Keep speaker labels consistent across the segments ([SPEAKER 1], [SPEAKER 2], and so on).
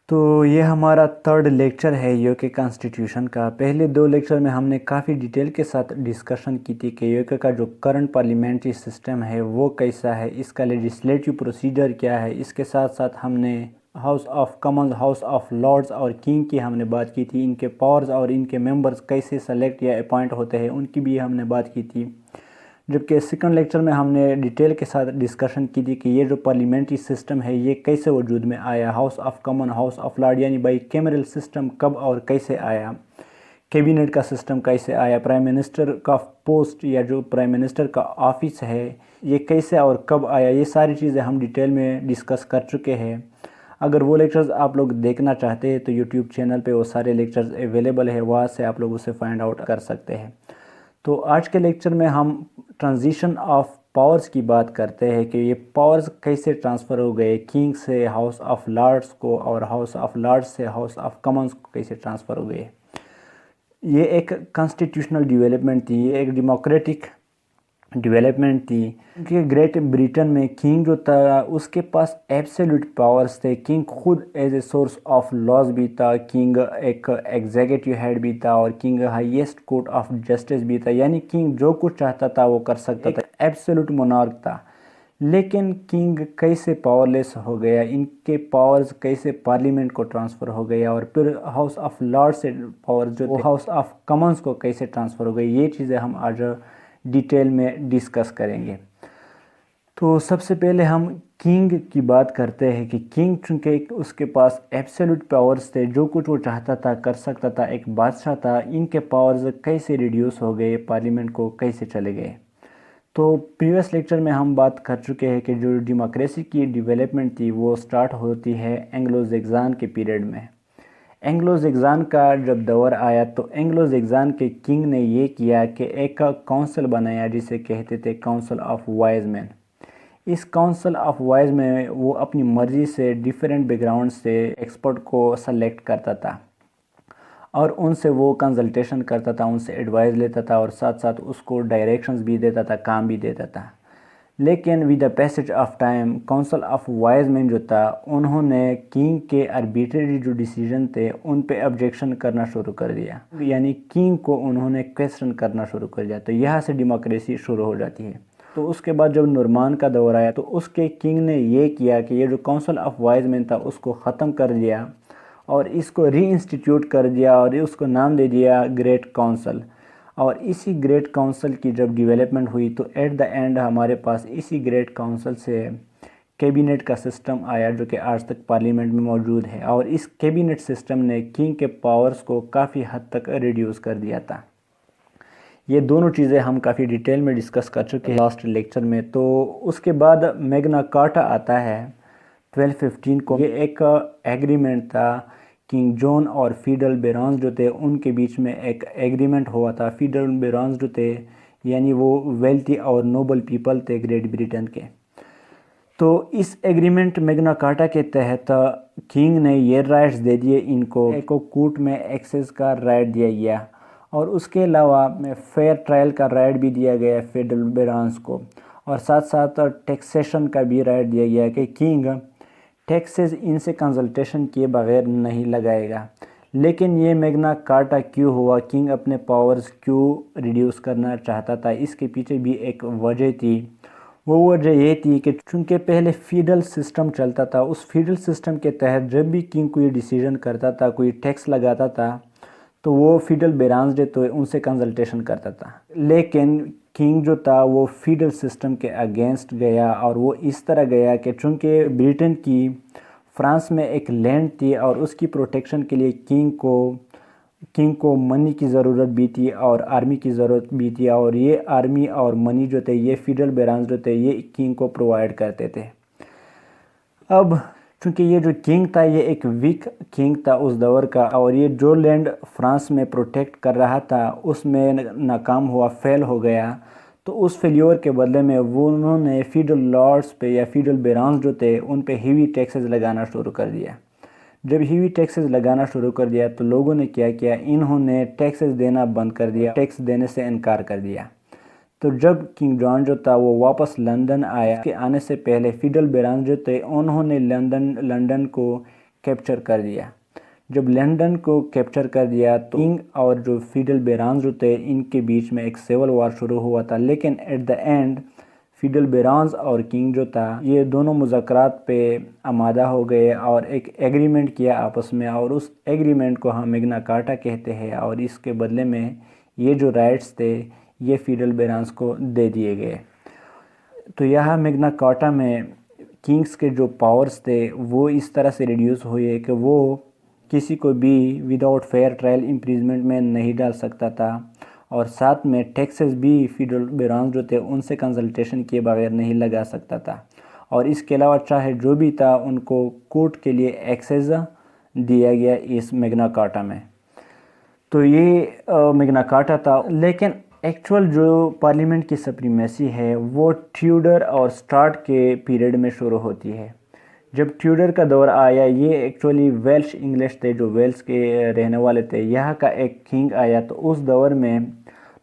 [SPEAKER 1] تو یہ ہمارا تھرڈ لیکچر ہے یو کے کانسٹیٹیوشن کا۔ پہلے دو لیکچر میں ہم نے کافی ڈیٹیل کے ساتھ ڈسکشن کی تھی کہ یو کے کا جو کرنٹ پارلیمنٹری سسٹم ہے وہ کیسا ہے، اس کا لیجسلیٹو پروسیجر کیا ہے۔ اس کے ساتھ ساتھ ہم نے house of Commons, house of Lords اور کنگ کی ہم نے بات کی تھی، ان کے پاورز اور ان کے ممبرز کیسے سلیکٹ یا اپوائنٹ ہوتے ہیں ان کی بھی ہم نے بات کی تھی۔ جبکہ سیکنڈ لیکچر میں ہم نے ڈیٹیل کے ساتھ ڈسکشن کی تھی کہ یہ جو پارلیمنٹری سسٹم ہے یہ کیسے وجود میں آیا، house of common, house of lord یعنی بائی کیمرل سسٹم کب اور کیسے آیا، کیبنٹ کا سسٹم کیسے آیا، پرائم منسٹر کا پوسٹ یا جو پرائم منسٹر کا آفس ہے یہ کیسے اور کب آیا، یہ ساری چیزیں ہم ڈیٹیل میں ڈسکس کر چکے ہیں۔ اگر وہ لیکچرز آپ لوگ دیکھنا چاہتے ہیں تو یوٹیوب چینل پہ وہ سارے لیکچرز اویلیبل ہے، وہاں سے آپ لوگ اسے فائنڈ آؤٹ کر سکتے ہیں۔ تو آج کے لیکچر میں ہم ٹرانزیشن آف پاورز کی بات کرتے ہیں کہ یہ پاورز کیسے ٹرانسفر ہو گئے کنگ سے ہاؤس آف لارڈز کو اور ہاؤس آف لارڈز سے ہاؤس آف کامنز کو کیسے ٹرانسفر ہو گئے۔ یہ ایک کانسٹیٹیوشنل ڈیولپمنٹ تھی، یہ ایک ڈیموکریٹک ڈیولپمنٹ تھی، کیونکہ گریٹ برٹن میں کنگ جو تھا اس کے پاس ایبسلیوٹ پاورز تھے۔ کنگ خود as a source of laws بھی تھا، کنگ ایک ایگزیکٹو ہیڈ بھی تھا اور king highest court of justice بھی تھا، یعنی کنگ جو کچھ چاہتا تھا وہ کر سکتا تھا، ایبسلیوٹ مونارک تھا۔ لیکن کنگ کیسے پاور لیس ہو گیا، ان کے پاورز کیسے پارلیمنٹ کو ٹرانسفر ہو گیا، اور پھر ہاؤس آف لارڈ سے پاور جو تھے ہاؤس آف کامنز کو کیسے ٹرانسفر ہو گئی، یہ چیزیں ہم آج ڈیٹیل میں ڈسکس کریں گے۔ تو سب سے پہلے ہم کنگ کی بات کرتے ہیں کہ کنگ چونکہ اس کے پاس ایبسلیوٹ پاورز تھے، جو کچھ وہ چاہتا تھا کر سکتا تھا، ایک بادشاہ تھا، ان کے پاورز کیسے ریڈیوس ہو گئے، پارلیمنٹ کو کیسے چلے گئے۔ تو پریویس لیکچر میں ہم بات کر چکے ہیں کہ جو ڈیموکریسی کی ڈیولپمنٹ تھی وہ سٹارٹ ہوتی ہے اینگلو سیکسن کے پیریڈ میں۔ اینگلو سیکسن کا جب دور آیا تو اینگلو سیکسن کے کنگ نے یہ کیا کہ ایک کونسل بنایا جسے کہتے تھے کونسل آف وائز مین۔ اس کونسل آف وائز میں وہ اپنی مرضی سے ڈیفرنٹ بیک گراؤنڈ سے ایکسپرٹ کو سلیکٹ کرتا تھا اور ان سے وہ کنسلٹیشن کرتا تھا، ان سے ایڈوائز لیتا تھا اور ساتھ ساتھ اس کو ڈائریکشنز بھی دیتا تھا، کام بھی دیتا تھا۔ لیکن with the passage of time council of wise men جو تھا انہوں نے کنگ کے آربیٹری جو ڈیسیجن تھے ان پہ آبجیکشن کرنا شروع کر دیا، یعنی کنگ کو انہوں نے کویسچن کرنا شروع کر دیا، تو یہاں سے ڈیموکریسی شروع ہو جاتی ہے۔ تو اس کے بعد جب نورمان کا دور آیا تو اس کے کنگ نے یہ کیا کہ یہ جو کونسل آف وائز مین تھا اس کو ختم کر دیا اور اس کو ری انسٹیٹیوٹ کر دیا اور اس کو نام دے دیا گریٹ کونسل۔ اور اسی گریٹ کونسل کی جب ڈیولپمنٹ ہوئی تو ایٹ دا اینڈ ہمارے پاس اسی گریٹ کونسل سے کیبنٹ کا سسٹم آیا جو کہ آج تک پارلیمنٹ میں موجود ہے، اور اس کیبنٹ سسٹم نے کنگ کے پاورز کو کافی حد تک ریڈیوس کر دیا تھا۔ یہ دونوں چیزیں ہم کافی ڈیٹیل میں ڈسکس کر چکے ہیں لاسٹ لیکچر میں۔ تو اس کے بعد میگنا کارٹا آتا ہے 1215 کو۔ یہ ایک ایگریمنٹ تھا کنگ جون اور فیڈل بیرونز جو تھے ان کے بیچ میں ایک ایگریمنٹ ہوا تھا۔ فیڈل بیرونز جو تھے یعنی وہ ویلتھی اور نوبل پیپل تھے گریٹ برٹن کے۔ تو اس ایگریمنٹ میگنا کارٹا کے تحت کنگ نے یہ رائٹس دے دیے ان کو، کورٹ میں ایکسیس کا رائٹ دیا گیا اور اس کے علاوہ فیئر ٹرائل کا رائٹ بھی دیا گیا فیڈل بیرونز کو، اور ساتھ ساتھ ٹیکسیشن کا بھی رائٹ دیا گیا کہ کنگ ٹیکسز ان سے کنسلٹیشن کیے بغیر نہیں لگائے گا۔ لیکن یہ میگنا کارٹا کیوں ہوا، کنگ اپنے پاورز کیوں ریڈیوس کرنا چاہتا تھا، اس کے پیچھے بھی ایک وجہ تھی۔ وہ وجہ یہ تھی کہ چونکہ پہلے فیڈل سسٹم چلتا تھا، اس فیڈل سسٹم کے تحت جب بھی کنگ کوئی ڈیسیجن کرتا تھا، کوئی ٹیکس لگاتا تھا تو وہ فیڈل بیرونز جو تھے ان سے کنسلٹیشن کرتا تھا۔ لیکن کنگ جو تھا وہ فیڈل سسٹم کے اگینسٹ گیا، اور وہ اس طرح گیا کہ چونکہ برٹن کی فرانس میں ایک لینڈ تھی اور اس کی پروٹیکشن کے لیے کنگ کو منی کی ضرورت بھی تھی اور آرمی کی ضرورت بھی تھی، اور یہ آرمی اور منی جو تھے یہ فیڈل بیرونز جو تھے یہ کنگ کو پرووائڈ کرتے تھے۔ اب چونکہ یہ جو کنگ تھا یہ ایک ویک کنگ تھا اس دور کا، اور یہ جو لینڈ فرانس میں پروٹیکٹ کر رہا تھا اس میں ناکام ہوا، فیل ہو گیا، تو اس فیلیور کے بدلے میں انہوں نے فیڈل لارڈز پہ یا فیڈل بیرونز جو تھے ان پہ ہیوی ٹیکسز لگانا شروع کر دیا۔ جب ہیوی ٹیکسز لگانا شروع کر دیا تو لوگوں نے کیا کیا، انہوں نے ٹیکسز دینا بند کر دیا، ٹیکس دینے سے انکار کر دیا۔ تو جب کنگ جان جو تھا وہ واپس لندن آیا، اس کے آنے سے پہلے فیڈل بیرونز جو تھے انہوں نے لندن کو کیپچر کر دیا۔ جب لنڈن کو کیپچر کر دیا تو کنگ اور جو فیڈل بیرانز جو تھے ان کے بیچ میں ایک سول وار شروع ہوا تھا، لیکن ایٹ دا اینڈ فیڈل بیرانز اور کنگ جو تھا یہ دونوں مذاکرات پہ آمادہ ہو گئے اور ایک ایگریمنٹ کیا آپس میں، اور اس ایگریمنٹ کو ہم میگنا کارٹا کہتے ہیں، اور اس کے بدلے میں یہ جو رائٹس تھے یہ فیڈل بیرانز کو دے دیے گئے۔ تو یہاں میگنا کارٹا میں کنگز کے جو پاورز تھے وہ اس طرح سے ریڈیوس ہوئے کہ وہ کسی کو بھی وداؤٹ فیئر ٹرائل امپریزمنٹ میں نہیں ڈال سکتا تھا، اور ساتھ میں ٹیکسز بھی فیڈل بیرانز جو تھے ان سے کنسلٹیشن کیے بغیر نہیں لگا سکتا تھا، اور اس کے علاوہ چاہے جو بھی تھا ان کو کورٹ کے لیے ایکسیس دیا گیا اس میگنا کارٹا میں۔ تو یہ میگنا کارٹا تھا، لیکن ایکچول جو پارلیمنٹ کی سپریمیسی ہے وہ ٹیوڈر اور سٹارٹ کے پیریڈ میں شروع ہوتی ہے۔ جب ٹیوڈر کا دور آیا، یہ ایکچولی ویلش انگلش تھے جو ویلس کے رہنے والے تھے، یہاں کا ایک کنگ آیا، تو اس دور میں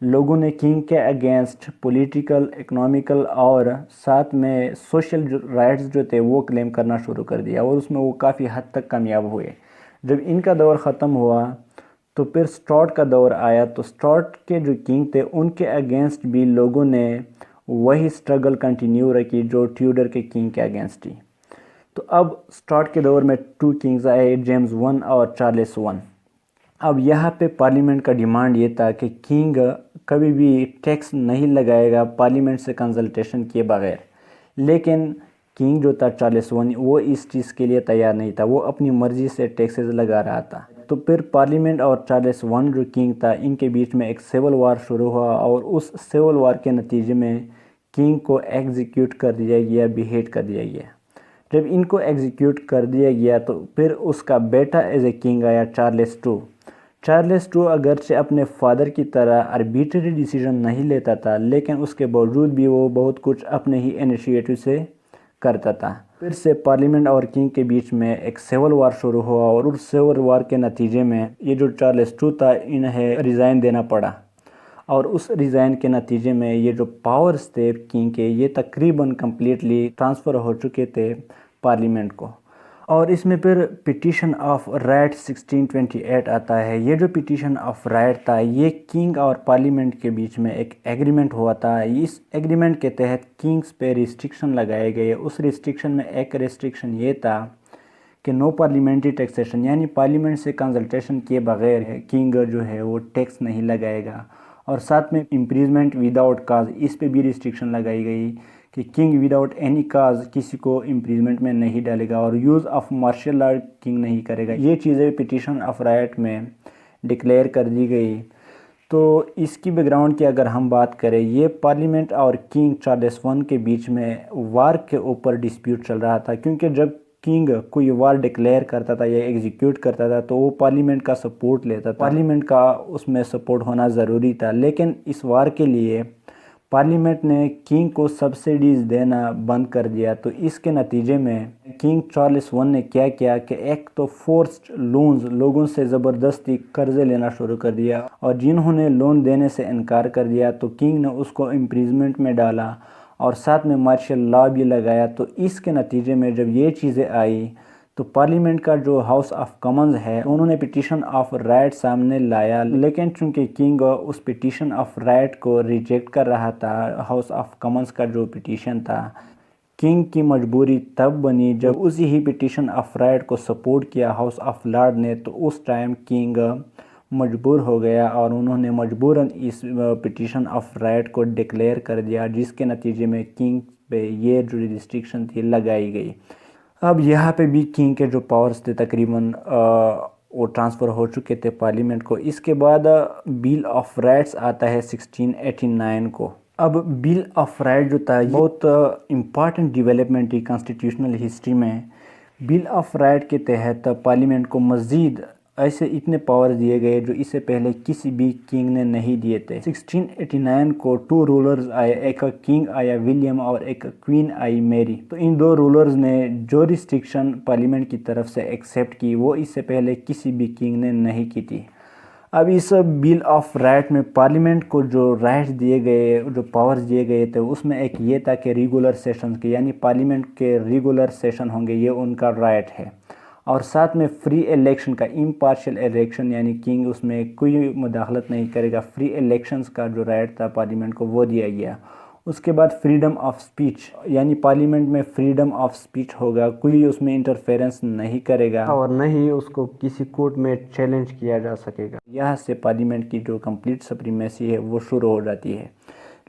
[SPEAKER 1] لوگوں نے کنگ کے اگینسٹ پولیٹیکل، اکنامیکل اور ساتھ میں سوشل رائٹس جو تھے وہ کلیم کرنا شروع کر دیا، اور اس میں وہ کافی حد تک کامیاب ہوئے۔ جب ان کا دور ختم ہوا تو پھر سٹارٹ کا دور آیا، تو سٹارٹ کے جو کنگ تھے ان کے اگینسٹ بھی لوگوں نے وہی سٹرگل کنٹینیو رکھی جو ٹیوڈر کے کنگ کے اگینسٹ تھی۔ تو اب سٹارٹ کے دور میں 2 کنگز آئے، جیمز 1 اور چارلس 1۔ اب یہاں پہ پارلیمنٹ کا ڈیمانڈ یہ تھا کہ کنگ کبھی بھی ٹیکس نہیں لگائے گا پارلیمنٹ سے کنسلٹیشن کیے بغیر، لیکن کنگ جو تھا چارلس 1 وہ اس چیز کے لیے تیار نہیں تھا، وہ اپنی مرضی سے ٹیکسز لگا رہا تھا۔ تو پھر پارلیمنٹ اور چارلس 1 جو کنگ تھا ان کے بیچ میں ایک سول وار شروع ہوا، اور اس سول وار کے نتیجے میں کنگ کو ایگزیکیوٹ کر دیا گیا، بیہیٹ کر دیا گیا۔ جب ان کو ایگزیکیوٹ کر دیا گیا تو پھر اس کا بیٹا ایز اے کنگ آیا، چارلس 2۔ چارلس 2 اگرچہ اپنے فادر کی طرح آربیٹری ڈیسیجن نہیں لیتا تھا، لیکن اس کے باوجود بھی وہ بہت کچھ اپنے ہی انیشیٹو سے کرتا تھا۔ پھر سے پارلیمنٹ اور کنگ کے بیچ میں ایک سول وار شروع ہوا، اور اس سول وار کے نتیجے میں یہ جو چارلس 2 تھا انہیں ریزائن دینا پڑا، اور اس ریزائن کے نتیجے میں یہ جو پاورز تھے کنگ کے یہ تقریباً کمپلیٹلی ٹرانسفر ہو چکے تھے پارلیمنٹ کو۔ اور اس میں پھر پیٹیشن آف رائٹ 1628 آتا ہے۔ یہ جو پیٹیشن آف رائٹ تھا یہ کنگ اور پارلیمنٹ کے بیچ میں ایک ایگریمنٹ ہوا تھا۔ اس ایگریمنٹ کے تحت کنگز پہ ریسٹرکشن لگائے گئے۔ اس ریسٹرکشن میں ایک ریسٹرکشن یہ تھا کہ نو پارلیمنٹری ٹیکسیشن، یعنی پارلیمنٹ سے کنسلٹیشن کیے بغیر کنگ جو ہے وہ ٹیکس نہیں لگائے گا، اور ساتھ میں امپریزمنٹ وداؤٹ کاز اس پہ بھی ریسٹرکشن لگائی گئی کہ کنگ وداؤٹ اینی کاز کسی کو امپریزمنٹ میں نہیں ڈالے گا، اور use of martial law king نہیں کرے گا۔ یہ چیزیں پیٹیشن آف رائٹ میں ڈکلیئر کر دی گئی۔ تو اس کی بیک گراؤنڈ کی اگر ہم بات کریں، یہ پارلیمنٹ اور کنگ چارلس 1 کے بیچ میں وار کے اوپر ڈسپیوٹ چل رہا تھا، کیونکہ جب کنگ کوئی وار ڈکلیئر کرتا تھا یا ایگزیکیوٹ کرتا تھا تو وہ پارلیمنٹ کا سپورٹ لیتا تھا، پارلیمنٹ کا اس میں سپورٹ ہونا ضروری تھا۔ لیکن اس وار کے لیے پارلیمنٹ نے کنگ کو سبسڈیز دینا بند کر دیا، تو اس کے نتیجے میں کنگ چارلس 1 نے کیا کیا کہ ایک تو فورسڈ لونز، لوگوں سے زبردستی قرضے لینا شروع کر دیا، اور جنہوں نے لون دینے سے انکار کر دیا تو کنگ نے اس کو امپریزمنٹ میں ڈالا، اور ساتھ میں مارشل لا بھی لگایا۔ تو اس کے نتیجے میں جب یہ چیزیں آئی تو پارلیمنٹ کا جو ہاؤس آف کامنز ہے انہوں نے پیٹیشن آف رائٹ سامنے لایا، لیکن چونکہ کنگ اس پیٹیشن آف رائٹ کو ریجیکٹ کر رہا تھا، ہاؤس آف کامنز کا جو پیٹیشن تھا، کنگ کی مجبوری تب بنی جب اسی ہی پیٹیشن آف رائٹ کو سپورٹ کیا ہاؤس آف لارڈ نے، تو اس ٹائم کنگ مجبور ہو گیا اور انہوں نے مجبوراً اس پیٹیشن آف رائٹ کو ڈکلیئر کر دیا، جس کے نتیجے میں کنگ پہ یہ جو ریسٹرکشن تھی لگائی گئی۔ اب یہاں پہ بھی کنگ کے جو پاورز تھے تقریباً وہ ٹرانسفر ہو چکے تھے پارلیمنٹ کو۔ اس کے بعد بل آف رائٹس آتا ہے 1689 کو۔ اب بل آف رائٹ جو تھا بہت امپارٹنٹ ڈیولپمنٹ تھی کانسٹیٹیوشنل ہسٹری میں۔ بل آف رائٹ کے تحت پارلیمنٹ کو مزید ایسے اتنے پاور دیے گئے جو اس سے پہلے کسی بھی کنگ نے نہیں دیے تھے۔ 1689 کو 2 رولرز آئے، ایک کنگ آیا ولیم اور ایک کوئین آئی میری۔ تو ان 2 رولرز نے جو ریسٹرکشن پارلیمنٹ کی طرف سے ایکسیپٹ کی وہ اس سے پہلے کسی بھی کنگ نے نہیں کی تھی۔ اب اس بل آف رائٹ میں پارلیمنٹ کو جو رائٹس دیے گئے، جو پاورز دیے گئے تھے، اس میں ایک یہ تھا کہ ریگولر سیشنز کے، یعنی پارلیمنٹ کے ریگولر سیشن ہوں گے، یہ ان کا رائٹ ہے۔ اور ساتھ میں فری الیکشن کا، امپارشل الیکشن، یعنی کنگ اس میں کوئی مداخلت نہیں کرے گا، فری الیکشنز کا جو رائٹ تھا پارلیمنٹ کو وہ دیا گیا۔ اس کے بعد فریڈم آف سپیچ، یعنی پارلیمنٹ میں فریڈم آف سپیچ ہوگا، کوئی اس میں انٹرفیرنس نہیں کرے گا اور نہ ہی اس کو کسی کورٹ میں چیلنج کیا جا سکے گا۔ یہاں سے پارلیمنٹ کی جو کمپلیٹ سپریمیسی ہے وہ شروع ہو جاتی ہے۔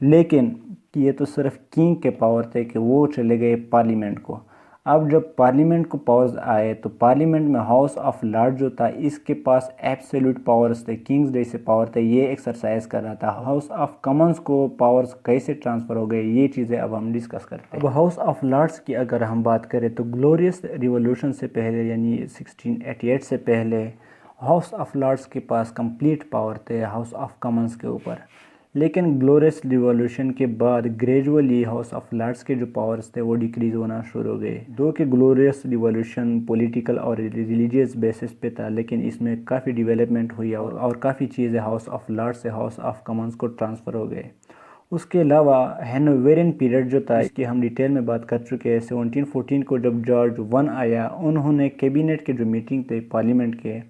[SPEAKER 1] لیکن یہ تو صرف کنگ کے پاور تھے کہ وہ چلے گئے پارلیمنٹ کو۔ اب جب پارلیمنٹ کو پاورز آئے تو پارلیمنٹ میں ہاؤس آف لارڈ جو تھا اس کے پاس ایبسولوٹ پاورز تھے، کنگز جیسے پاور تھے، یہ ایکسرسائز کر رہا تھا۔ ہاؤس آف کامنز کو پاورز کیسے ٹرانسفر ہو گئے، یہ چیزیں اب ہم ڈسکس کرتے ہیں۔ اب ہاؤس آف لارڈز کی اگر ہم بات کریں تو گلوریس ریولوشن سے پہلے، یعنی 1688 سے پہلے، ہاؤس آف لارڈز کے پاس کمپلیٹ پاور تھے ہاؤس آف کامنز کے اوپر۔ لیکن گلوریس ریولوشن کے بعد گریجولی ہاؤس آف لارڈز کے جو پاورز تھے وہ ڈیکریز ہونا شروع ہو گئے۔ دو کہ گلوریس ریولوشن پولیٹیکل اور ریلیجیس بیسس پہ تھا، لیکن اس میں کافی ڈیولپمنٹ ہوئی اور کافی چیزیں ہاؤس آف لارڈز سے ہاؤس آف کامنز کو ٹرانسفر ہو گئے۔ اس کے علاوہ ہینوویرین پیریڈ جو تھا، اس کی ہم ڈیٹیل میں بات کر چکے ہیں۔ 1714 کو جب جارج ون آیا، انہوں نے کیبنٹ کے جو میٹنگ تھے پارلیمنٹ کے،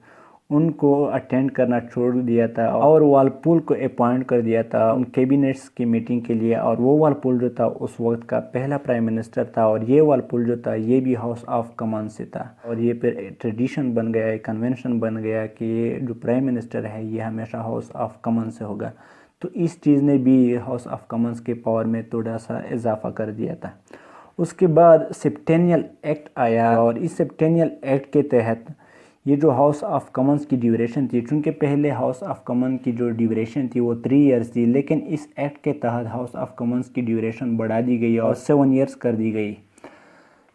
[SPEAKER 1] ان کو اٹینڈ کرنا چھوڑ دیا تھا اور والپول کو اپوائنٹ کر دیا تھا ان کیبنٹس کی میٹنگ کے لیے، اور وہ والپول جو تھا اس وقت کا پہلا پرائم منسٹر تھا، اور یہ والپول جو تھا یہ بھی ہاؤس آف کامنز سے تھا، اور یہ پھر ٹریڈیشن بن گیا، ایک کنونشن بن گیا کہ یہ جو پرائم منسٹر ہے یہ ہمیشہ ہاؤس آف کامنز سے ہوگا۔ تو اس چیز نے بھی ہاؤس آف کامنز کے پاور میں تھوڑا سا اضافہ کر دیا تھا۔ اس کے بعد سپٹینیل ایکٹ آیا، اور اس سپٹینیل ایکٹ کے تحت یہ جو ہاؤس آف کامنز کی ڈیوریشن تھی، چونکہ پہلے ہاؤس آف کامنز کی جو ڈیوریشن تھی وہ 3 ایئرز تھی، لیکن اس ایکٹ کے تحت ہاؤس آف کامنز کی ڈیوریشن بڑھا دی گئی اور 7 ایئرز کر دی گئی۔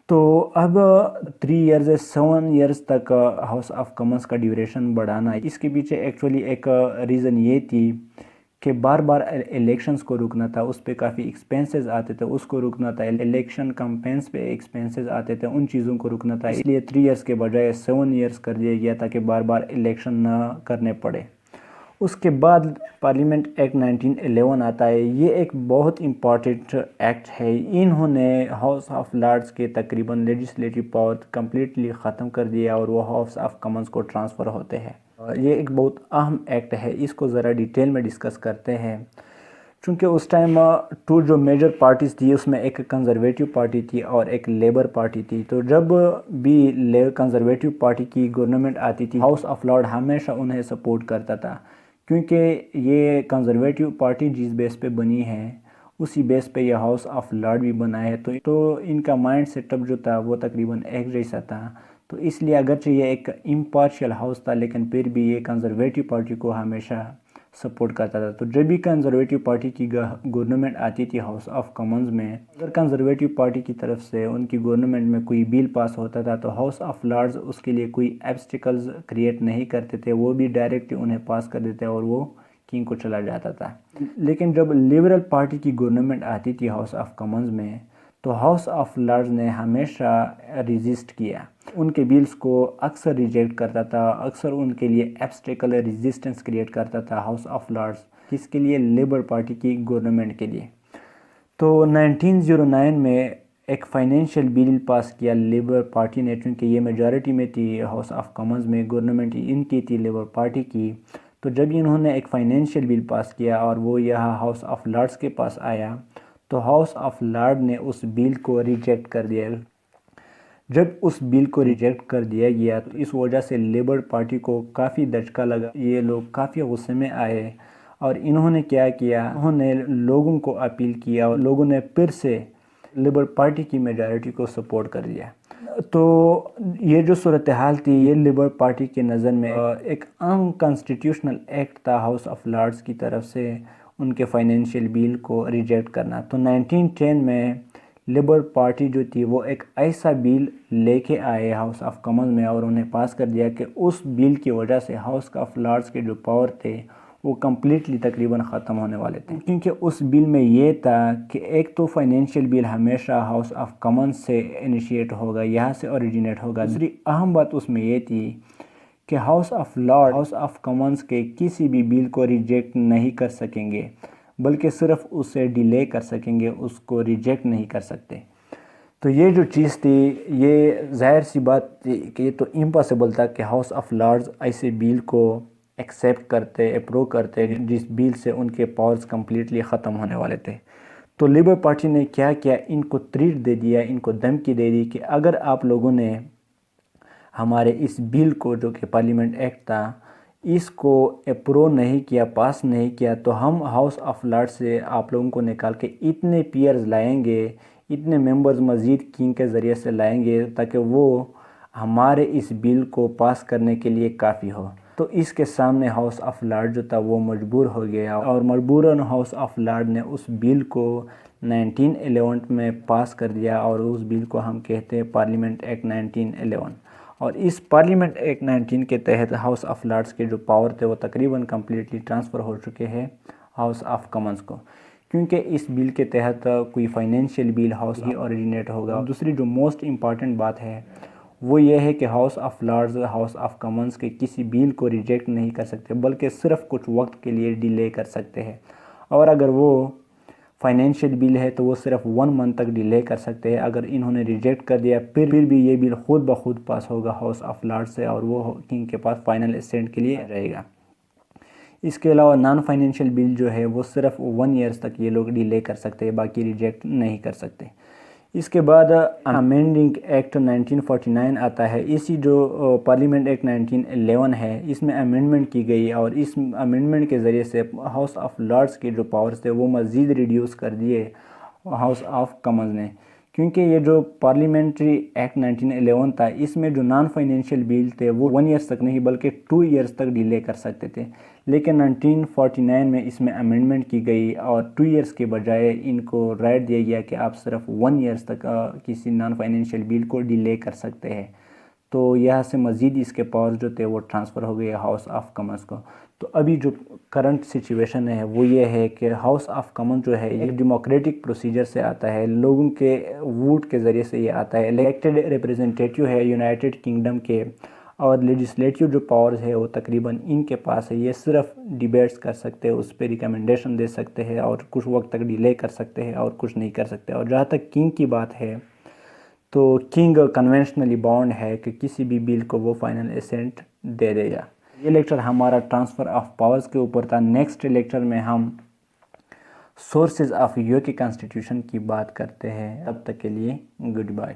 [SPEAKER 1] تو اب 3 ایئرز سے 7 ایئرز تک ہاؤس آف کامنز کا ڈیوریشن بڑھانا، اس کے پیچھے ایکچولی ایک ریزن یہ تھی کہ بار بار الیکشنز کو رکنا تھا، اس پہ کافی ایکسپینسز آتے تھے، اس کو رکنا تھا، الیکشن کمپینس پہ ایکسپینسز آتے تھے، ان چیزوں کو رکنا تھا، اس لیے 3 ایئرز کے بجائے 7 ایئرز کر دیا گیا تاکہ بار بار الیکشن نہ کرنے پڑے۔ اس کے بعد پارلیمنٹ ایکٹ 1911 آتا ہے، یہ ایک بہت امپورٹنٹ ایکٹ ہے۔ انہوں نے ہاؤس آف لارڈز کے تقریباً لیجسلیٹو پاور کمپلیٹلی ختم کر دیا اور وہ ہاؤس آف کامنز کو ٹرانسفر ہوتے ہیں۔ یہ ایک بہت اہم ایکٹ ہے، اس کو ذرا ڈیٹیل میں ڈسکس کرتے ہیں۔ چونکہ اس ٹائم جو میجر پارٹیز تھی اس میں ایک کنزرویٹو پارٹی تھی اور ایک لیبر پارٹی تھی، تو جب بھی کنزرویٹو پارٹی کی گورنمنٹ آتی تھی ہاؤس آف لارڈ ہمیشہ انہیں سپورٹ کرتا تھا، کیونکہ یہ کنزرویٹو پارٹی جس بیس پہ بنی ہے اسی بیس پہ یہ ہاؤس آف لارڈ بھی بنا ہے، تو ان کا مائنڈ سیٹ اپ جو تھا وہ تقریباً ایک جیسا تھا۔ تو اس لیے اگرچہ یہ ایک امپارشل ہاؤس تھا، لیکن پھر بھی یہ کنزرویٹو پارٹی کو ہمیشہ سپورٹ کرتا تھا۔ تو جب بھی کنزرویٹو پارٹی کی گورنمنٹ آتی تھی ہاؤس آف کامنز میں، اگر کنزرویٹو پارٹی کی طرف سے ان کی گورنمنٹ میں کوئی بل پاس ہوتا تھا تو ہاؤس آف لارڈز اس کے لیے کوئی ایبسٹیکلز کریٹ نہیں کرتے تھے، وہ بھی ڈائریکٹ انہیں پاس کر دیتے اور وہ کنگ کو چلا جاتا تھا۔ لیکن جب لبرل پارٹی کی گورنمنٹ آتی تھی ہاؤس آف کامنز میں تو ہاؤس آف لارڈز نے ہمیشہ ریزسٹ کیا، ان کے بلز کو اکثر ریجیکٹ کرتا تھا، اکثر ان کے لیے ایبسٹیکل ریزسٹنس کریٹ کرتا تھا ہاؤس آف لارڈز، کس کے لیے؟ لیبر پارٹی کی گورنمنٹ کے لیے۔ تو 1909 میں ایک فائنینشیل بل پاس کیا لیبر پارٹی نے، چونکہ یہ میجارٹی میں تھی ہاؤس آف کامنز میں، گورنمنٹ ان کی تھی لیبر پارٹی کی، تو جب انہوں نے ایک فائنینشیل بل پاس کیا اور وہ یہاں ہاؤس آف لارڈز کے پاس آیا تو ہاؤس آف لارڈ نے اس بل کو ریجیکٹ کر دیا۔ جب اس بل کو ریجیکٹ کر دیا گیا تو اس وجہ سے لیبر پارٹی کو کافی دھچکا لگا، یہ لوگ کافی غصے میں آئے اور انہوں نے کیا کیا، انہوں نے لوگوں کو اپیل کیا اور لوگوں نے پھر سے لیبر پارٹی کی میجارٹی کو سپورٹ کر دیا۔ تو یہ جو صورتحال تھی یہ لیبر پارٹی کے نظر میں ایک ان کانسٹیٹیوشنل ایکٹ تھا ہاؤس آف لارڈز کی طرف سے ان کے فائنینشیل بل کو ریجیکٹ کرنا۔ تو 1910 میں لیبر پارٹی جو تھی وہ ایک ایسا بل لے کے آئے ہاؤس آف کامنز میں اور انہیں پاس کر دیا کہ اس بل کی وجہ سے ہاؤس آف لارڈز کے جو پاور تھے وہ کمپلیٹلی تقریباً ختم ہونے والے تھے، کیونکہ اس بل میں یہ تھا کہ ایک تو فائنینشیل بل ہمیشہ ہاؤس آف کامنز سے انیشیٹ ہوگا، یہاں سے اوریجنیٹ ہوگا۔ دوسری اہم بات اس میں یہ تھی کہ house of lord house of Commons کے کسی بھی بل کو ریجیکٹ نہیں کر سکیں گے، بلکہ صرف اسے ڈیلے کر سکیں گے، اس کو ریجیکٹ نہیں کر سکتے۔ تو یہ جو چیز تھی یہ ظاہر سی بات تھی کہ یہ تو امپاسبل تھا کہ ہاؤس آف لارڈز ایسے بل کو ایکسیپٹ کرتے اپروو کرتے جس بل سے ان کے پاورز کمپلیٹلی ختم ہونے والے تھے۔ تو لیبر پارٹی نے کیا کیا، ان کو تھریٹ دے دیا، ان کو دھمکی دے دی کہ اگر آپ لوگوں نے ہمارے اس بل کو جو کہ پارلیمنٹ ایکٹ تھا اس کو اپروو نہیں کیا، پاس نہیں کیا، تو ہم ہاؤس آف لارڈ سے آپ لوگوں کو نکال کے اتنے پیئرز لائیں گے، اتنے ممبرز مزید کنگ کے ذریعے سے لائیں گے تاکہ وہ ہمارے اس بل کو پاس کرنے کے لیے کافی ہو۔ تو اس کے سامنے ہاؤس آف لارڈ جو تھا وہ مجبور ہو گیا، اور مجبوراً ہاؤس آف لارڈ نے اس بل کو 1911 میں پاس کر دیا، اور اس بل کو ہم کہتے ہیں پارلیمنٹ ایکٹ 1911۔ اور اس پارلیمنٹ ایکٹ 19 کے تحت ہاؤس آف لارڈز کے جو پاور تھے وہ تقریباً کمپلیٹلی ٹرانسفر ہو چکے ہیں ہاؤس آف کامنز کو، کیونکہ اس بل کے تحت کوئی فائنینشیل بل ہاؤس ہی اوریجنیٹ ہوگا۔ دوسری جو موسٹ امپارٹنٹ بات ہے وہ یہ ہے کہ house of Lords house of Commons کے کسی بل کو ریجیکٹ نہیں کر سکتے، بلکہ صرف کچھ وقت کے لیے ڈیلے کر سکتے ہیں، اور اگر وہ فائنینشیل بل ہے تو وہ صرف 1 منتھ تک ڈیلے کر سکتے ہیں۔ اگر انہوں نے ریجیکٹ کر دیا پھر بھی یہ بل خود بخود پاس ہوگا ہاؤس آف لارڈ سے، اور وہ کنگ کے پاس فائنل اسٹینڈ کے لیے رہے گا۔ اس کے علاوہ نان فائنینشیل بل جو ہے وہ صرف 1 ایئرز تک یہ لوگ ڈیلے کر سکتے ہیں، باقی ریجیکٹ نہیں کر سکتے۔ اس کے بعد امینڈنگ ایکٹ 1949 آتا ہے۔ اسی جو پارلیمنٹ ایکٹ 1911 ہے اس میں امینڈمنٹ کی گئی، اور اس امینڈمنٹ کے ذریعے سے ہاؤس آف لارڈز کے جو پاورز تھے وہ مزید ریڈیوس کر دیے ہاؤس آف کامنز نے، کیونکہ یہ جو پارلیمنٹری ایکٹ 1911 تھا اس میں جو نان فائنینشیل بل تھے وہ 1 ایئرز تک نہیں بلکہ 2 ایئرز تک ڈیلے کر سکتے تھے، لیکن 1949 میں اس میں امینڈمنٹ کی گئی اور 2 ایئرز کے بجائے ان کو رائٹ دیا گیا کہ آپ صرف 1 ایئرز تک کسی نان فائنینشیل بل کو ڈیلے کر سکتے ہیں۔ تو یہاں سے مزید اس کے پاور جو تھے وہ ٹرانسفر ہو گئے ہاؤس آف کامنز کو۔ تو ابھی جو کرنٹ سچویشن ہے وہ یہ ہے کہ ہاؤس آف کامنز جو ہے ایک ڈیموکریٹک پروسیجر سے آتا ہے، لوگوں کے ووٹ کے ذریعے سے یہ آتا ہے، الیکٹڈ ریپریزنٹیٹیو ہے یونائٹڈ کنگڈم کے، اور لیجسلیٹیو جو پاورز ہے وہ تقریباً ان کے پاس ہے۔ یہ صرف ڈیبیٹس کر سکتے ہیں، اس پہ ریکمنڈیشن دے سکتے ہیں، اور کچھ وقت تک ڈیلے کر سکتے ہیں اور کچھ نہیں کر سکتے۔ اور جہاں تک کنگ کی بات ہے تو کنگ کنونشنلی باؤنڈ ہے کہ کسی بھی بل کو وہ فائنل اسینٹ دے دے گا۔ یہ لیکچر ہمارا ٹرانسفر آف پاورز کے اوپر تھا۔ نیکسٹ لیکچر میں ہم سورسز آف یو کے کانسٹیٹیوشن کی بات کرتے ہیں۔ تب تک کے لیے گڈ بائے۔